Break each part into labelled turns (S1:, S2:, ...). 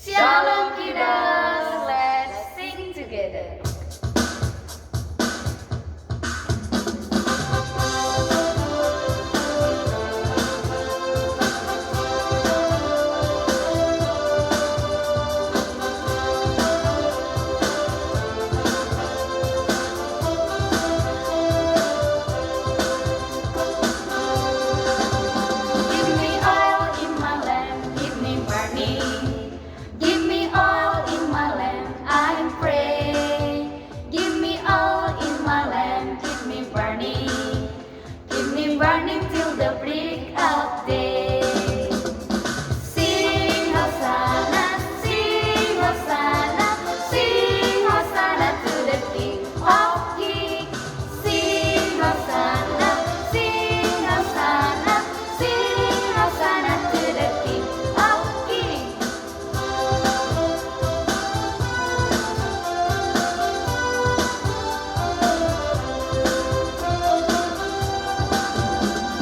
S1: Shalom kiddos, let's sing together. Give me oil in my lamp, keep me burning. Give me oil in my lamp, I pray. Give me oil in my lamp, keep me burning. Keep me burning till the break of day. Sing Hosanna, sing Hosanna, sing Hosanna to the King of Kings. Sing Hosanna, sing Hosanna, sing Hosanna to the King of Kings.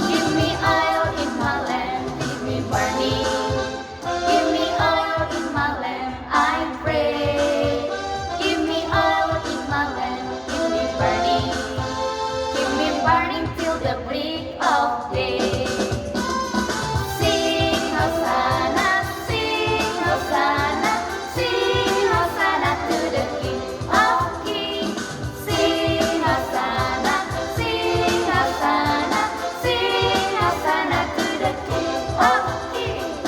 S1: Give me oil in my lamp, keep me burning. Give me oil in my lamp, I pray. Give me oil in my lamp, keep me burning. Keep me burning till the break of day. Sing Hosanna, sing Hosanna, sing Hosanna to the King of Kings. Sing Hosanna, sing Hosanna, sing Hosanna to the King of Kings.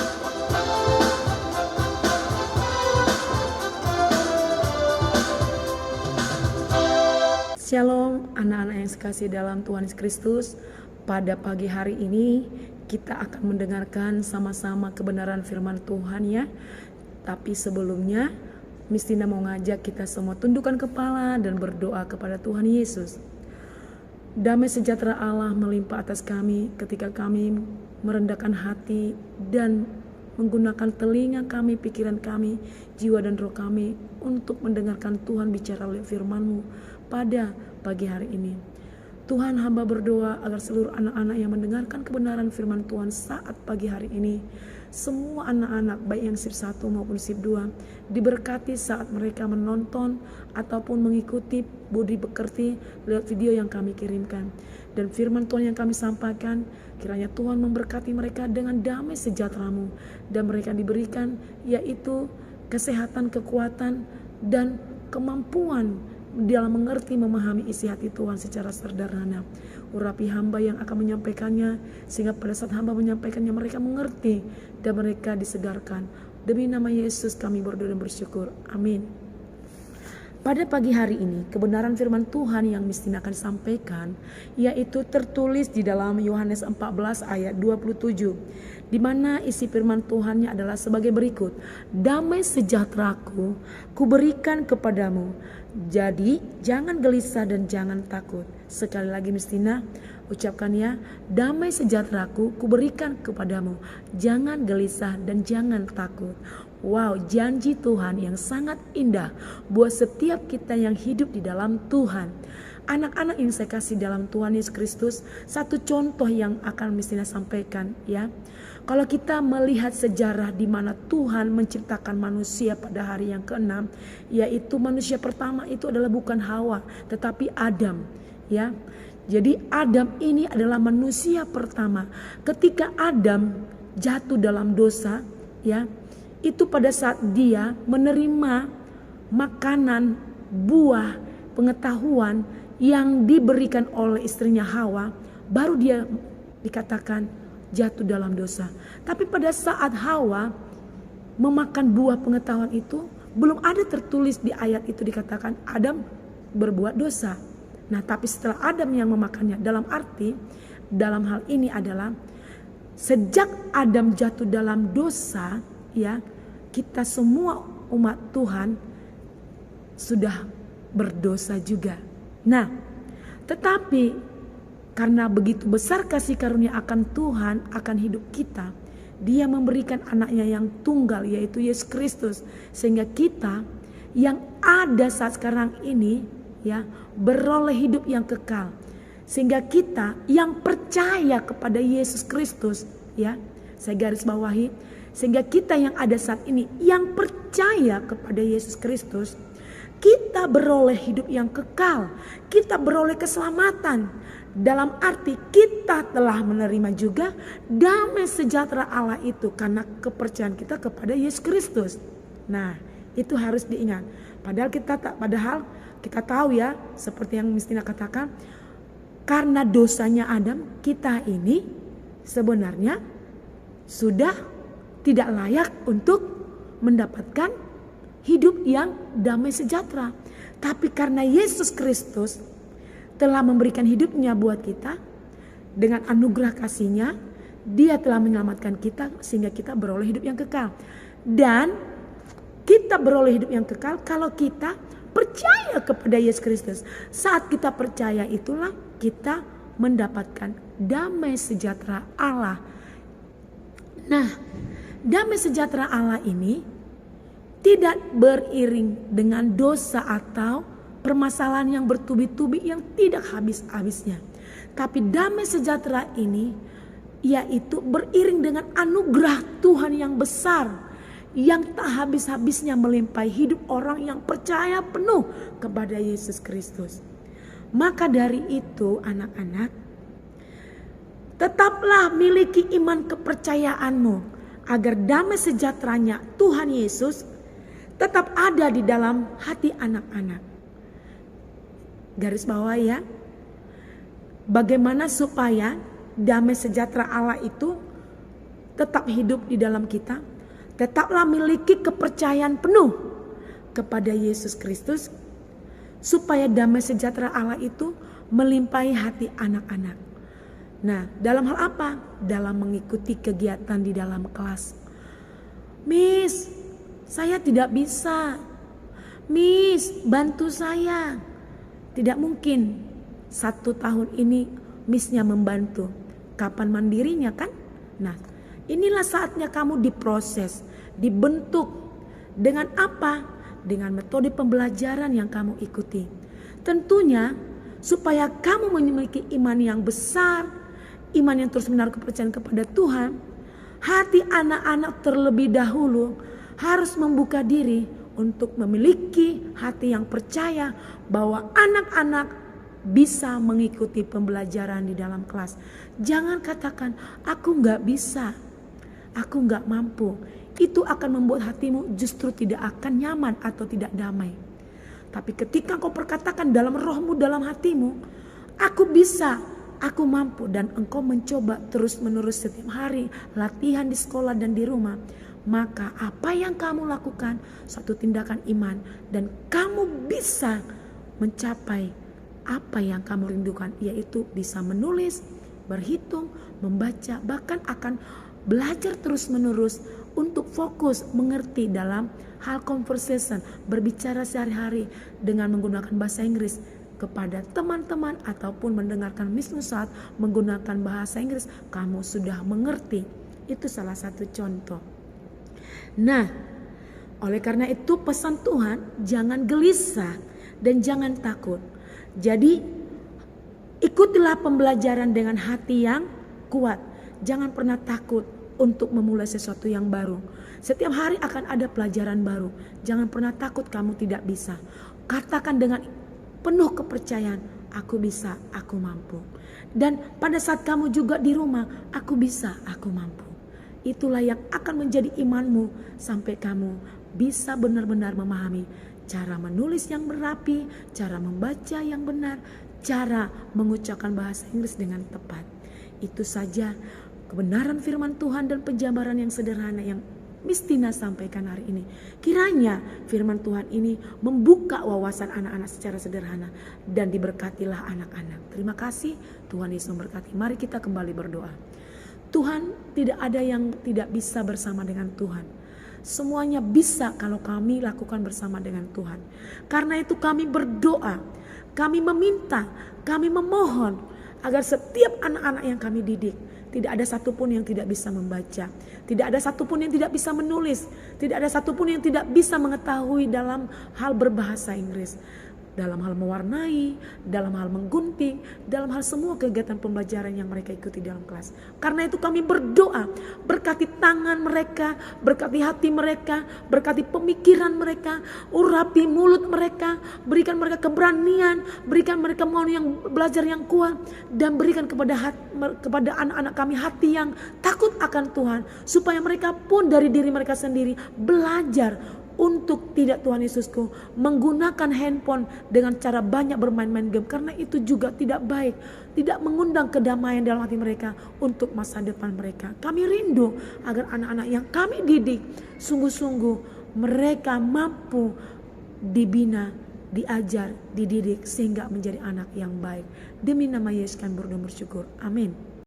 S2: Shalom anak-anak yang sekasih dalam Tuhan Yesus Kristus. Pada pagi hari ini kita akan mendengarkan sama-sama kebenaran firman Tuhan ya. Tapi sebelumnya Mistina mau ngajak kita semua tundukkan kepala dan berdoa kepada Tuhan Yesus. Damai sejahtera Allah melimpah atas kami ketika kami merendahkan hati dan menggunakan telinga kami, pikiran kami, jiwa dan roh kami untuk mendengarkan Tuhan bicara oleh firman-Mu pada pagi hari ini. Tuhan, hamba berdoa agar seluruh anak-anak yang mendengarkan kebenaran firman Tuhan saat pagi hari ini, semua anak-anak baik yang SIP 1 maupun SIP 2 diberkati saat mereka menonton ataupun mengikuti budi pekerti lewat video yang kami kirimkan. Dan firman Tuhan yang kami sampaikan, kiranya Tuhan memberkati mereka dengan damai sejahtera-Mu, dan mereka diberikan yaitu kesehatan, kekuatan, dan kemampuan dalam mengerti memahami isi hati Tuhan secara sederhana. Urapi hamba yang akan menyampaikannya, sehingga pada saat hamba menyampaikannya mereka mengerti dan mereka disegarkan. Demi nama Yesus kami berdoa dan bersyukur. Amin. Pada pagi hari ini kebenaran firman Tuhan yang Mistina akan sampaikan yaitu tertulis di dalam Yohanes 14 ayat 27, di mana isi firman Tuhannya adalah sebagai berikut. Damai sejahteraku kuberikan kepadamu, jadi jangan gelisah dan jangan takut. Sekali lagi Mistina ucapkan ya, damai sejahteraku kuberikan kepadamu, jangan gelisah dan jangan takut. Wow, janji Tuhan yang sangat indah buat setiap kita yang hidup di dalam Tuhan. Anak-anak yang saya kasih dalam Tuhan Yesus Kristus, satu contoh yang akan Mistina sampaikan ya. Kalau kita melihat sejarah di mana Tuhan menciptakan manusia pada hari yang ke-6, yaitu manusia pertama itu adalah bukan Hawa, tetapi Adam ya. Jadi Adam ini adalah manusia pertama. Ketika Adam jatuh dalam dosa ya, itu pada saat dia menerima makanan buah pengetahuan yang diberikan oleh istrinya Hawa, baru dia dikatakan jatuh dalam dosa. Tapi pada saat Hawa memakan buah pengetahuan itu, belum ada tertulis di ayat itu dikatakan Adam berbuat dosa. Nah, tapi setelah Adam yang memakannya, dalam arti dalam hal ini adalah sejak Adam jatuh dalam dosa ya, kita semua umat Tuhan sudah berdosa juga. Nah, tetapi karena begitu besar kasih karunia akan Tuhan akan hidup kita, Dia memberikan anaknya yang tunggal yaitu Yesus Kristus, sehingga kita yang ada saat sekarang ini ya beroleh hidup yang kekal. Sehingga kita yang percaya kepada Yesus Kristus ya, saya garis bawahi, Sehingga kita yang ada saat ini yang percaya kepada Yesus Kristus, kita beroleh hidup yang kekal. Kita beroleh keselamatan. Dalam arti kita telah menerima juga damai sejahtera Allah itu karena kepercayaan kita kepada Yesus Kristus. Nah, itu harus diingat. Padahal kita tahu ya, seperti yang Mistina katakan, karena dosanya Adam, kita ini sebenarnya sudah tidak layak untuk mendapatkan hidup yang damai sejahtera. Tapi karena Yesus Kristus telah memberikan hidupnya buat kita, dengan anugerah kasih-Nya, Dia telah menyelamatkan kita sehingga kita beroleh hidup yang kekal. Dan kita beroleh hidup yang kekal kalau kita percaya kepada Yesus Kristus. Saat kita percaya itulah kita mendapatkan damai sejahtera Allah. Nah, damai sejahtera Allah ini tidak beriring dengan dosa atau permasalahan yang bertubi-tubi yang tidak habis-habisnya. Tapi damai sejahtera ini yaitu beriring dengan anugerah Tuhan yang besar, yang tak habis-habisnya melimpahi hidup orang yang percaya penuh kepada Yesus Kristus. Maka dari itu anak-anak, tetaplah miliki iman kepercayaanmu agar damai sejahteranya Tuhan Yesus tetap ada di dalam hati anak-anak. Garis bawah ya, bagaimana supaya damai sejahtera Allah itu tetap hidup di dalam kita. Tetaplah miliki kepercayaan penuh kepada Yesus Kristus supaya damai sejahtera Allah itu melimpahi hati anak-anak. Nah, dalam hal apa? Dalam mengikuti kegiatan di dalam kelas. Miss, saya tidak bisa. Miss, bantu saya. Tidak mungkin 1 tahun ini Miss-nya membantu. Kapan mandirinya kan? Nah, inilah saatnya kamu diproses, dibentuk. Dengan apa? Dengan metode pembelajaran yang kamu ikuti. Tentunya supaya kamu memiliki iman yang besar, iman yang terus menaruh kepercayaan kepada Tuhan, hati anak-anak terlebih dahulu harus membuka diri untuk memiliki hati yang percaya bahwa anak-anak bisa mengikuti pembelajaran di dalam kelas. Jangan katakan, aku gak bisa, aku gak mampu. Itu akan membuat hatimu justru tidak akan nyaman atau tidak damai. Tapi ketika kau perkatakan dalam rohmu, dalam hatimu, aku bisa, aku mampu, dan engkau mencoba terus-menerus setiap hari, latihan di sekolah dan di rumah, maka apa yang kamu lakukan suatu tindakan iman, dan kamu bisa mencapai apa yang kamu rindukan, yaitu bisa menulis, berhitung, membaca, bahkan akan belajar terus-menerus untuk fokus mengerti dalam hal conversation, berbicara sehari-hari dengan menggunakan bahasa Inggris kepada teman-teman ataupun mendengarkan Miss saat menggunakan bahasa Inggris, kamu sudah mengerti. Itu salah satu contoh. Nah, oleh karena itu pesan Tuhan, jangan gelisah dan jangan takut. Jadi ikutilah pembelajaran dengan hati yang kuat. Jangan pernah takut untuk memulai sesuatu yang baru. Setiap hari akan ada pelajaran baru. Jangan pernah takut kamu tidak bisa. Katakan dengan penuh kepercayaan, aku bisa, aku mampu. Dan pada saat kamu juga di rumah, aku bisa, aku mampu. Itulah yang akan menjadi imanmu sampai kamu bisa benar-benar memahami cara menulis yang berapi, cara membaca yang benar, cara mengucapkan bahasa Inggris dengan tepat. Itu saja kebenaran firman Tuhan dan penjabaran yang sederhana yang Miss Tina sampaikan hari ini. Kiranya firman Tuhan ini membuka wawasan anak-anak secara sederhana dan diberkatilah anak-anak. Terima kasih, Tuhan Yesus memberkati. Mari kita kembali berdoa. Tuhan, tidak ada yang tidak bisa bersama dengan Tuhan. Semuanya bisa kalau kami lakukan bersama dengan Tuhan. Karena itu kami berdoa, kami meminta, kami memohon agar setiap anak-anak yang kami didik, tidak ada satupun yang tidak bisa membaca, tidak ada satupun yang tidak bisa menulis, tidak ada satupun yang tidak bisa mengetahui dalam hal berbahasa Inggris. dalam hal mewarnai, dalam hal menggunting, dalam hal semua kegiatan pembelajaran yang mereka ikuti dalam kelas. Karena itu kami berdoa, berkati tangan mereka, berkati hati mereka, berkati pemikiran mereka, urapi mulut mereka, berikan mereka keberanian, berikan mereka mau yang belajar yang kuat, dan berikan kepada anak-anak kami hati yang takut akan Tuhan, supaya mereka pun dari diri mereka sendiri belajar untuk tidak, Tuhan Yesusku, menggunakan handphone dengan cara banyak bermain-main game, karena itu juga tidak baik, tidak mengundang kedamaian dalam hati mereka untuk masa depan mereka. Kami rindu agar anak-anak yang kami didik sungguh-sungguh mereka mampu dibina, diajar, dididik sehingga menjadi anak yang baik. Demi nama Yesus kami berdoa bersyukur. Amin.